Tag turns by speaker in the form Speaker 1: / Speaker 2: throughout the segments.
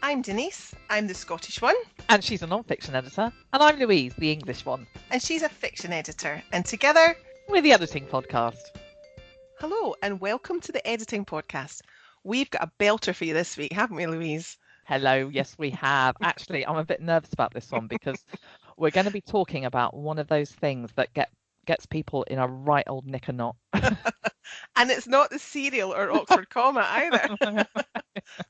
Speaker 1: I'm Denise, I'm the Scottish one.
Speaker 2: And she's a non-fiction editor. And I'm Louise, the English one.
Speaker 1: And she's a fiction editor. And together,
Speaker 2: we're the Editing Podcast.
Speaker 1: Hello, and welcome to the Editing Podcast. We've got a belter for you this week, haven't we, Louise?
Speaker 2: Hello, yes we have. Actually, I'm a bit nervous about this one because we're going to be talking about one of those things that gets people in a right old knicker knot.
Speaker 1: And it's not the cereal or Oxford comma either.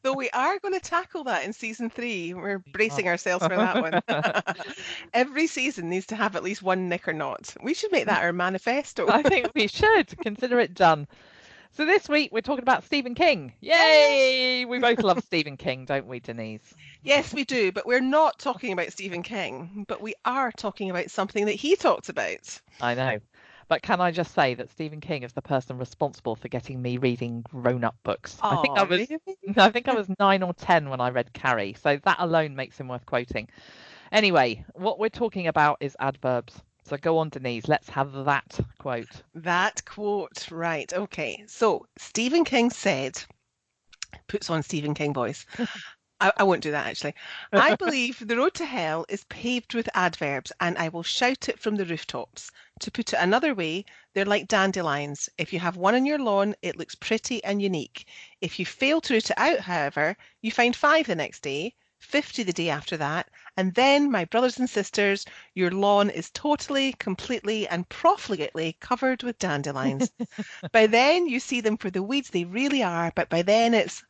Speaker 1: Though we are going to tackle that in season 3. We're bracing ourselves for that one. Every season needs to have at least one knicker knot. We should make that our manifesto.
Speaker 2: I think we should. Consider it done. So this week we're talking about Stephen King. Yay! We both love Stephen King, don't we, Denise?
Speaker 1: Yes, we do. But we're not talking about Stephen King. But we are talking about something that he talked about.
Speaker 2: I know. But can I just say that Stephen King is the person responsible for getting me reading grown-up books.
Speaker 1: Oh,
Speaker 2: I think I was 9 or 10 when I read Carrie. So that alone makes him worth quoting. Anyway, what we're talking about is adverbs. So go on, Denise, let's have that quote.
Speaker 1: That quote, right. Okay. So Stephen King said, puts on Stephen King voice. I won't do that, actually. I believe the road to hell is paved with adverbs, and I will shout it from the rooftops. To put it another way, they're like dandelions. If you have one on your lawn, it looks pretty and unique. If you fail to root it out, however, you find 5 the next day, 50 the day after that, and then, my brothers and sisters, your lawn is totally, completely, and profligately covered with dandelions. By then, you see them for the weeds they really are, but by then it's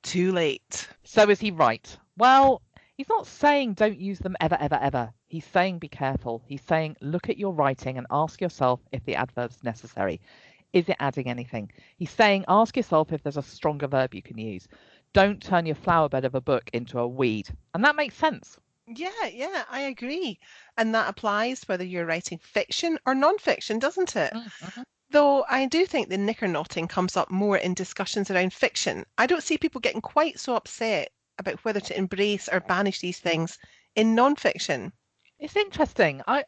Speaker 1: too late.
Speaker 2: So is he right? Well, he's not saying don't use them ever, ever, ever. He's saying be careful. He's saying look at your writing and ask yourself if the adverb's necessary. Is it adding anything? He's saying ask yourself if there's a stronger verb you can use. Don't turn your flower bed of a book into a weed. And that makes sense.
Speaker 1: Yeah, I agree. And that applies whether you're writing fiction or non-fiction, doesn't it?
Speaker 2: Mm-hmm.
Speaker 1: Though I do think the knicker knotting comes up more in discussions around fiction. I don't see people getting quite so upset about whether to embrace or banish these things in non-fiction.
Speaker 2: It's interesting. I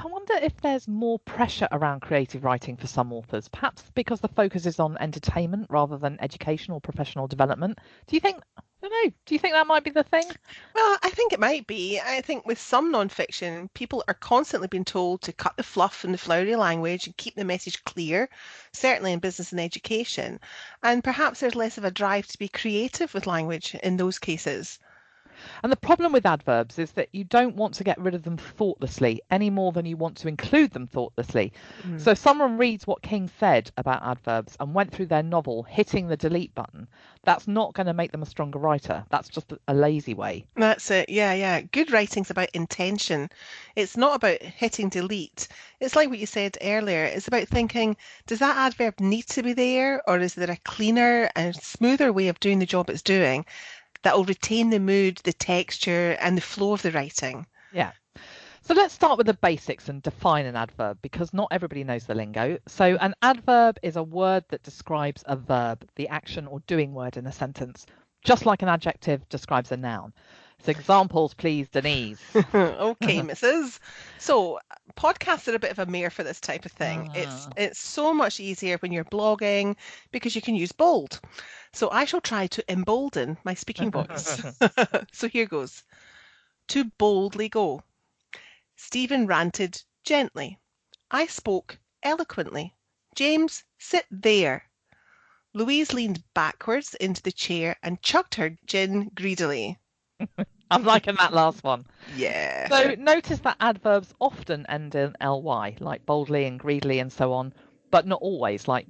Speaker 2: wonder if there's more pressure around creative writing for some authors, perhaps because the focus is on entertainment rather than educational or professional development. Do you think that might be the thing?
Speaker 1: Well, I think it might be. I think with some non-fiction, people are constantly being told to cut the fluff and the flowery language and keep the message clear, certainly in business and education. And perhaps there's less of a drive to be creative with language in those cases.
Speaker 2: And the problem with adverbs is that you don't want to get rid of them thoughtlessly any more than you want to include them thoughtlessly. So if someone reads what King said about adverbs and went through their novel hitting the delete button, that's not going to make them a stronger writer. That's just a lazy way.
Speaker 1: That's it. Yeah. Good writing's about intention. It's not about hitting delete. It's like what you said earlier. It's about thinking, does that adverb need to be there, or is there a cleaner and smoother way of doing the job it's doing that will retain the mood, the texture, and the flow of the writing?
Speaker 2: Yeah. So let's start with the basics and define an adverb, because not everybody knows the lingo. So an adverb is a word that describes a verb, the action or doing word in a sentence, just like an adjective describes a noun. So examples, please, Denise.
Speaker 1: Okay, Mrs. So podcasts are a bit of a mare for this type of thing. It's so much easier when you're blogging because you can use bold. So I shall try to embolden my speaking voice. So here goes. To boldly go. Stephen ranted gently. I spoke eloquently. James, sit there. Louise leaned backwards into the chair and chugged her gin greedily.
Speaker 2: I'm liking that last one.
Speaker 1: Yeah.
Speaker 2: So notice that adverbs often end in ly, like boldly and greedily and so on, but not always, like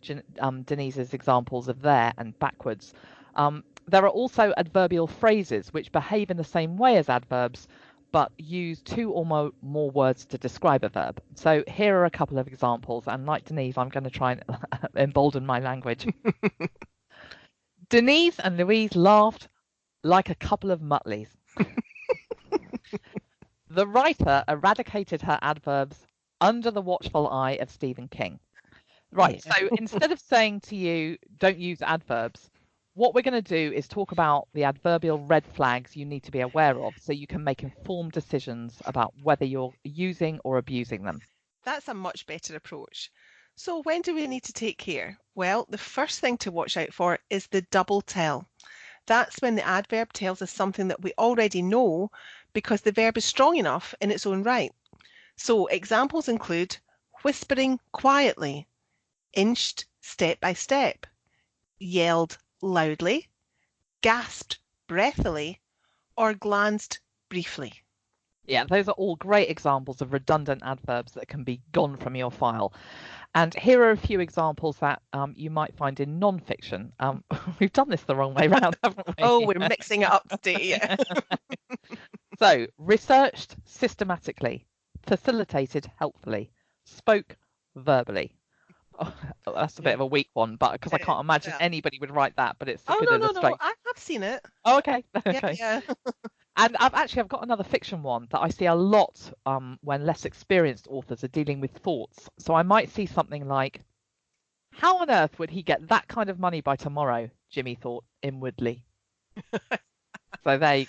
Speaker 2: Denise's examples of there and backwards. There are also adverbial phrases which behave in the same way as adverbs, but use 2 or more words to describe a verb. So here are a couple of examples, and like Denise, I'm going to try and embolden my language. Denise and Louise laughed like a couple of Mutleys. The writer eradicated her adverbs under the watchful eye of Stephen King. Right, so instead of saying to you, don't use adverbs, what we're going to do is talk about the adverbial red flags you need to be aware of so you can make informed decisions about whether you're using or abusing them.
Speaker 1: That's a much better approach. So when do we need to take care? Well, the first thing to watch out for is the double tell. That's when the adverb tells us something that we already know because the verb is strong enough in its own right. So examples include whispering quietly, inched step by step, yelled loudly, gasped breathily, or glanced briefly.
Speaker 2: Yeah, those are all great examples of redundant adverbs that can be gone from your file. And here are a few examples that you might find in non-fiction. We've done this the wrong way round, haven't we?
Speaker 1: Oh, we're mixing it up today. Yeah.
Speaker 2: So, researched systematically, facilitated helpfully, spoke verbally. Oh, that's a bit of a weak one, but because I can't imagine anybody would write that, but it's a
Speaker 1: Oh,
Speaker 2: good
Speaker 1: no,
Speaker 2: illustration.
Speaker 1: I have seen it.
Speaker 2: Oh, okay. Okay.
Speaker 1: Yeah.
Speaker 2: And I've got another fiction one that I see a lot when less experienced authors are dealing with thoughts. So I might see something like, how on earth would he get that kind of money by tomorrow? Jimmy thought inwardly. So they.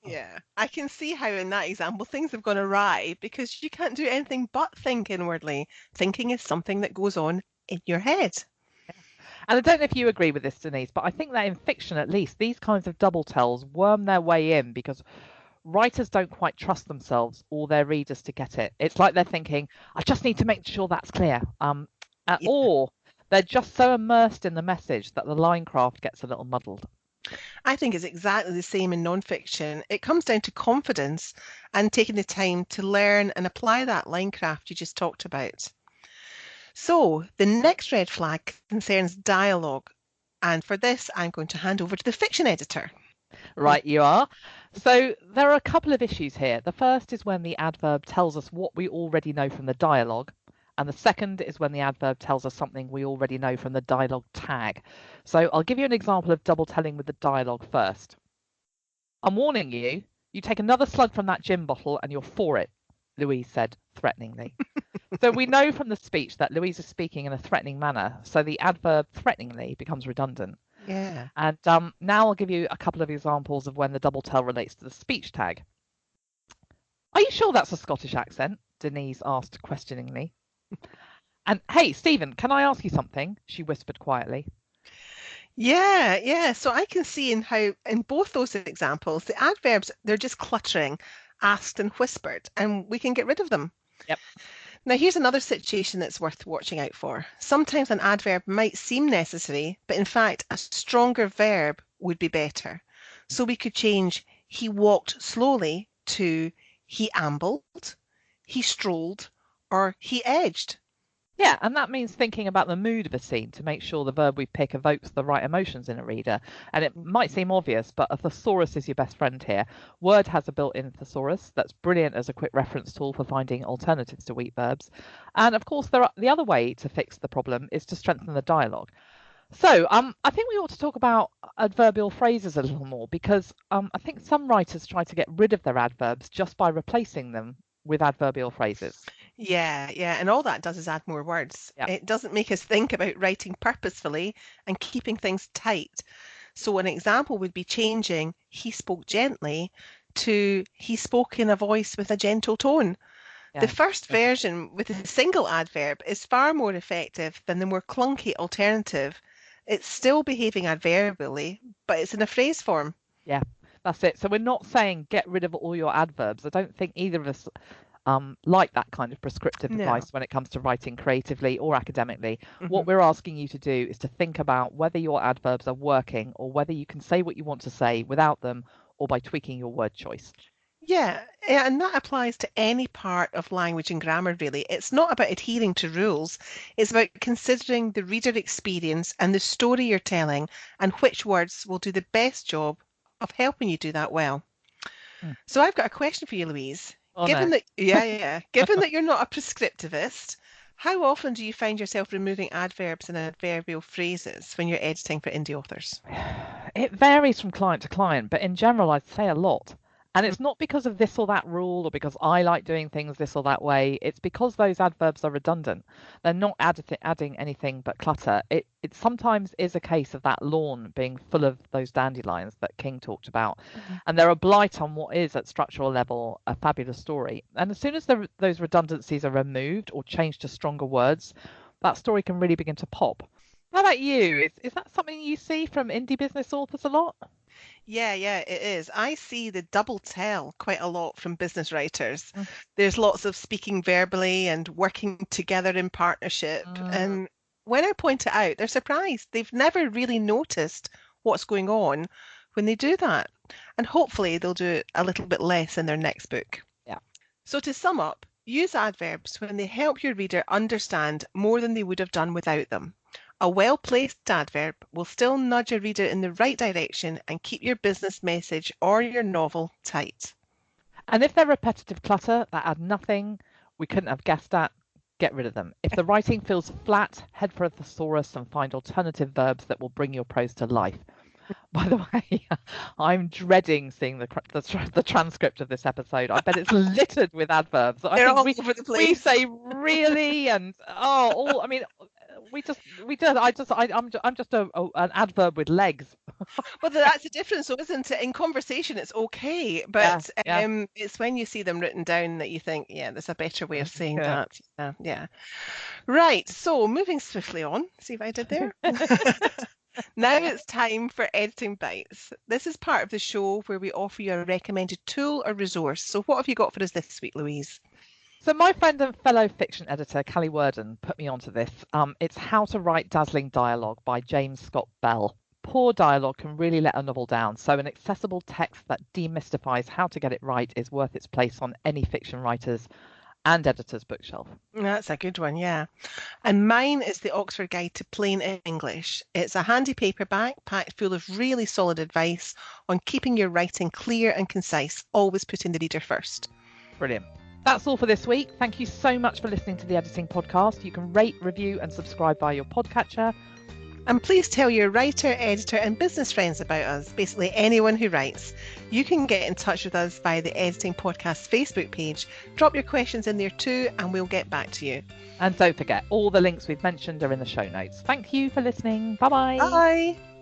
Speaker 1: Yeah, I can see how in that example things have gone awry because you can't do anything but think inwardly. Thinking is something that goes on in your head.
Speaker 2: And I don't know if you agree with this, Denise, but I think that in fiction, at least, these kinds of double tells worm their way in because writers don't quite trust themselves or their readers to get it. It's like they're thinking, I just need to make sure that's clear. Or they're just so immersed in the message that the line craft gets a little muddled.
Speaker 1: I think it's exactly the same in non-fiction. It comes down to confidence and taking the time to learn and apply that line craft you just talked about. So the next red flag concerns dialogue. And for this, I'm going to hand over to the fiction editor.
Speaker 2: Right, you are. So there are a couple of issues here. The first is when the adverb tells us what we already know from the dialogue. And the second is when the adverb tells us something we already know from the dialogue tag. So I'll give you an example of double telling with the dialogue first. I'm warning you, you take another slug from that gin bottle and you're for it, Louise said threateningly. So we know from the speech that Louise is speaking in a threatening manner, so the adverb threateningly becomes redundant.
Speaker 1: Yeah.
Speaker 2: And now I'll give you a couple of examples of when the double tell relates to the speech tag. Are you sure that's a Scottish accent? Denise asked questioningly. And hey, Stephen, can I ask you something? She whispered quietly.
Speaker 1: Yeah. So I can see in how in both those examples, the adverbs, they're just cluttering, asked and whispered, and we can get rid of them.
Speaker 2: Yep.
Speaker 1: Now, here's another situation that's worth watching out for. Sometimes an adverb might seem necessary, but in fact, a stronger verb would be better. So we could change he walked slowly to he ambled, he strolled, or he edged.
Speaker 2: Yeah, and that means thinking about the mood of a scene to make sure the verb we pick evokes the right emotions in a reader. And it might seem obvious, but a thesaurus is your best friend here. Word has a built-in thesaurus that's brilliant as a quick reference tool for finding alternatives to weak verbs. And of course, the other way to fix the problem is to strengthen the dialogue. So I think we ought to talk about adverbial phrases a little more because I think some writers try to get rid of their adverbs just by replacing them with adverbial phrases.
Speaker 1: Yeah, and all that does is add more words.
Speaker 2: Yeah.
Speaker 1: It doesn't make us think about writing purposefully and keeping things tight. So an example would be changing he spoke gently to he spoke in a voice with a gentle tone. The first version with a single adverb is far more effective than the more clunky alternative. It's still behaving adverbially, but it's in a phrase form.
Speaker 2: Yeah, that's it. So we're not saying get rid of all your adverbs. I don't think either of us like that kind of prescriptive advice when it comes to writing creatively or academically. What we're asking you to do is to think about whether your adverbs are working or whether you can say what you want to say without them or by tweaking your word choice.
Speaker 1: Yeah, and that applies to any part of language and grammar, really. It's not about adhering to rules. It's about considering the reader experience and the story you're telling and which words will do the best job of helping you do that well. So I've got a question for you, Louise. Given that you're not a prescriptivist, how often do you find yourself removing adverbs and adverbial phrases when you're editing for indie authors?
Speaker 2: It varies from client to client, but in general, I'd say a lot. And it's not because of this or that rule or because I like doing things this or that way. It's because those adverbs are redundant. They're not adding anything but clutter. It sometimes is a case of that lawn being full of those dandelions that King talked about. And they're a blight on what is at structural level a fabulous story. And as soon as those redundancies are removed or changed to stronger words, that story can really begin to pop. How about you? Is that something you see from indie business authors a lot?
Speaker 1: Yeah, it is. I see the double tell quite a lot from business writers.
Speaker 2: Mm,
Speaker 1: There's lots of speaking verbally and working together in partnership.
Speaker 2: mm.
Speaker 1: And when I point it out, they're surprised. They've never really noticed what's going on when they do that. And hopefully they'll do it a little bit less in their next book.
Speaker 2: Yeah.
Speaker 1: So to sum up, use adverbs when they help your reader understand more than they would have done without them. A well-placed adverb will still nudge a reader in the right direction and keep your business message or your novel tight.
Speaker 2: And if they're repetitive clutter that add nothing, we couldn't have guessed at, get rid of them. If the writing feels flat, head for a thesaurus and find alternative verbs that will bring your prose to life. By the way, I'm dreading seeing the transcript of this episode. I bet it's littered with adverbs. I
Speaker 1: They're
Speaker 2: think
Speaker 1: all over the
Speaker 2: we
Speaker 1: place.
Speaker 2: say really and all. I mean, I'm just an adverb with legs.
Speaker 1: Well, that's the difference, though, isn't it? In conversation, it's okay,
Speaker 2: Yeah,
Speaker 1: but
Speaker 2: yeah.
Speaker 1: it's when you see them written down that you think, yeah, there's a better way of saying
Speaker 2: Yeah.
Speaker 1: that. Yeah. Right, so moving swiftly on, see if I did there. Now it's time for Editing Bites. This is part of the show where we offer you a recommended tool or resource. So what have you got for us this week, Louise?
Speaker 2: So my friend and fellow fiction editor, Callie Worden, put me onto this. It's How to Write Dazzling Dialogue by James Scott Bell. Poor dialogue can really let a novel down, so an accessible text that demystifies how to get it right is worth its place on any fiction writer's and editor's bookshelf.
Speaker 1: That's a good one, yeah. And mine is the Oxford Guide to Plain English. It's a handy paperback packed full of really solid advice on keeping your writing clear and concise, always putting the reader first.
Speaker 2: Brilliant. That's all for this week. Thank you so much for listening to the Editing Podcast. You can rate, review and subscribe via your podcatcher.
Speaker 1: And please tell your writer, editor and business friends about us, basically anyone who writes. You can get in touch with us via the Editing Podcast Facebook page. Drop your questions in there too and we'll get back to you.
Speaker 2: And don't forget, all the links we've mentioned are in the show notes. Thank you for listening. Bye-bye.
Speaker 1: Bye.